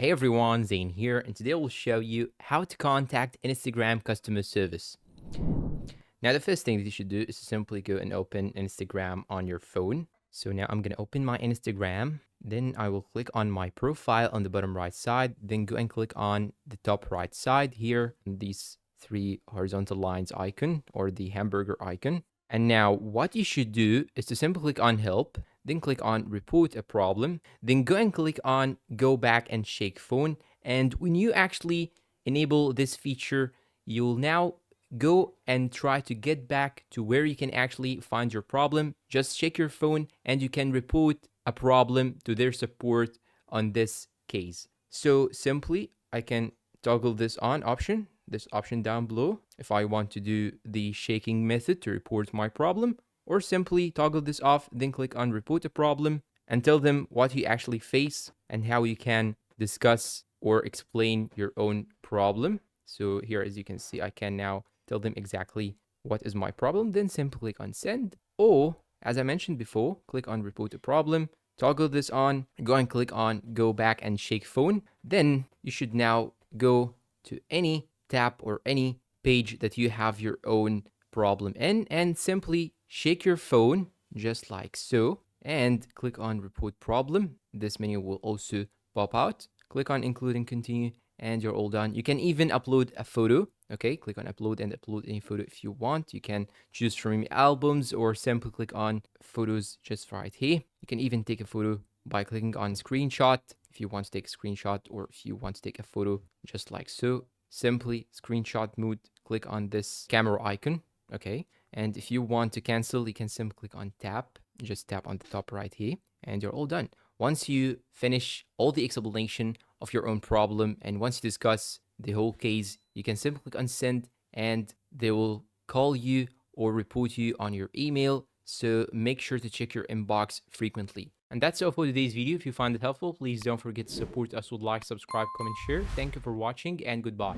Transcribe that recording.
Hey everyone, Zane here, and today we'll show you how to contact Instagram customer service. Now, the first thing that you should do is to simply go and open Instagram on your phone. So now I'm going to open my Instagram. Then I will click on my profile on the bottom right side. Then go and click on the top right side here, these three horizontal lines icon or the hamburger icon. And now what you should do is to simply click on help, then click on report a problem, then go and click on go back and shake phone. And when you actually enable this feature, you'll now go and try to get back to where you can actually find your problem. Just shake your phone and you can report a problem to their support on this case. So simply I can toggle this option down below if I want to do the shaking method to report my problem, or simply toggle this off, then click on report a problem and tell them what you actually face and how you can discuss or explain your own problem. So here, as you can see, I can now tell them exactly what is my problem, then simply click on send, or as I mentioned before, click on report a problem, toggle this on, go and click on go back and shake phone. Then you should now go to any tab or any page that you have your own problem in and simply shake your phone just like so and click on report problem. This menu will also pop out. Click on include and continue and you're all done. You can even upload a photo. Okay, click on upload and upload any photo if you want. You can choose from albums or simply click on photos just right here. You can even take a photo by clicking on screenshot if you want to take a screenshot, or if you want to take a photo just like so. Simply screenshot mode, click on this camera icon. Okay, and if you want to cancel, you can simply click on tap. Just tap on the top right here and you're all done. Once you finish all the explanation of your own problem and once you discuss the whole case, you can simply click on send and they will call you or report you on your email. So make sure to check your inbox frequently. And that's all for today's video. If you find it helpful, please don't forget to support us with like, subscribe, comment, share. Thank you for watching and goodbye.